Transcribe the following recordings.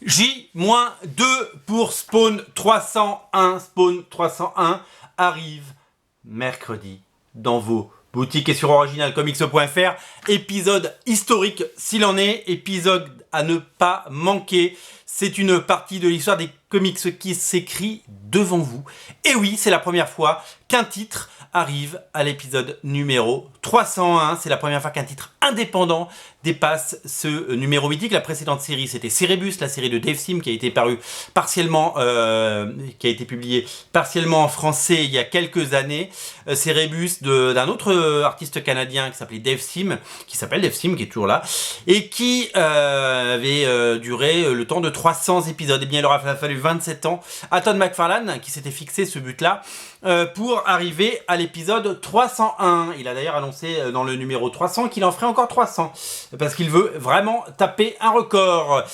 J-2 pour Spawn 301. Spawn 301 arrive mercredi dans vos boutiques et sur originalcomics.fr. Épisode historique s'il en est, épisode à ne pas manquer. C'est une partie de l'histoire des comics qui s'écrit devant vous. Et oui, c'est la première fois qu'un titre arrive à l'épisode numéro 301. C'est la première fois qu'un titre indépendant dépasse ce numéro mythique. La précédente série, c'était Cerebus, la série de Dave Sim qui a été parue partiellement, qui a été publiée partiellement en français il y a quelques années. Cerebus d'un autre artiste canadien qui s'appelait Dave Sim, qui est toujours là, et qui avait duré le temps de 300 épisodes. Et bien, il aura fallu 27 ans à Todd McFarlane, qui s'était fixé ce but-là, pour arriver à l'épisode 301. Il a d'ailleurs annoncé dans le numéro 300 qu'il en ferait encore 300, parce qu'il veut vraiment taper un record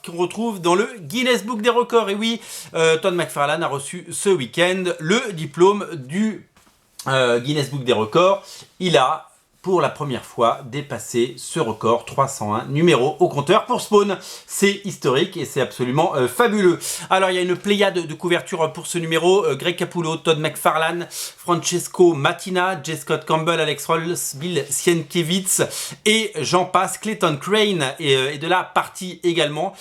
qu'on retrouve dans le Guinness Book des records. Et oui, Todd McFarlane a reçu ce week-end le diplôme du Guinness Book des records. Il a pour la première fois dépassé ce record 301 numéros au compteur pour Spawn. C'est historique et c'est absolument fabuleux. Alors il y a une pléiade de couverture pour ce numéro. Greg Capullo, Todd McFarlane, Francesco Mattina, J. Scott Campbell, Alex Ross, Bill Sienkiewicz et j'en passe, Clayton Crane et de la partie également.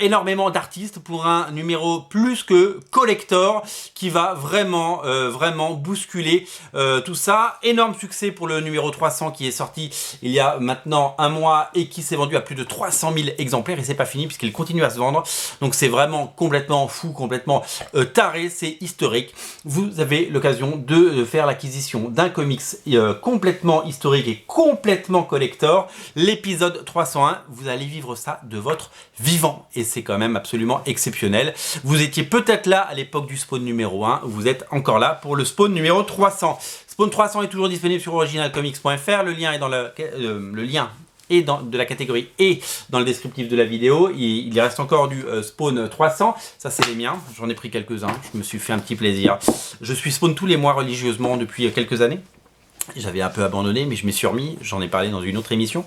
Énormément d'artistes pour un numéro plus que collector qui va vraiment bousculer tout ça. Énorme succès pour le numéro 300 qui est sorti il y a maintenant un mois et qui s'est vendu à plus de 300 000 exemplaires et c'est pas fini puisqu'il continue à se vendre. Donc c'est vraiment complètement fou, complètement taré, c'est historique. Vous avez l'occasion de faire l'acquisition d'un comics complètement historique et complètement collector. L'épisode 301, vous allez vivre ça de votre vivant et c'est quand même absolument exceptionnel. Vous étiez peut-être là à l'époque du Spawn numéro 1, vous êtes encore là pour le Spawn numéro 300. Spawn 300 est toujours disponible sur originalcomics.fr. Le lien est dans le lien et de la catégorie et dans le descriptif de la vidéo. Il reste encore du Spawn 300. Ça, c'est les miens. J'en ai pris quelques-uns. Je me suis fait un petit plaisir. Je suis Spawn tous les mois religieusement depuis quelques années. J'avais un peu abandonné, mais je m'y suis remis. J'en ai parlé dans une autre émission.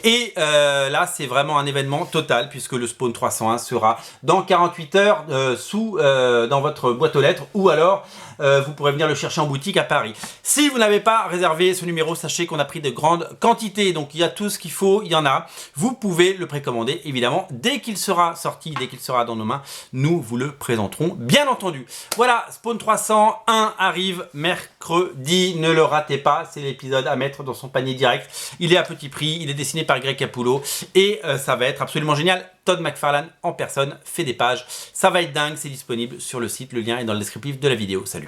Et là, c'est vraiment un événement total puisque le Spawn 301 sera dans 48 heures dans votre boîte aux lettres ou alors vous pourrez venir le chercher en boutique à Paris. Si vous n'avez pas réservé ce numéro, sachez qu'on a pris de grandes quantités. Donc, il y a tout ce qu'il faut, il y en a. Vous pouvez le précommander, évidemment. Dès qu'il sera sorti, dès qu'il sera dans nos mains, nous vous le présenterons, bien entendu. Voilà, Spawn 301 arrive mercredi. Ne le ratez pas. C'est l'épisode à mettre dans son panier direct. Il est à petit prix. Il est dessiné par Greg Capullo. Et ça va être absolument génial. Todd McFarlane en personne fait des pages. Ça va être dingue. C'est disponible sur le site. Le lien est dans le descriptif de la vidéo. Salut.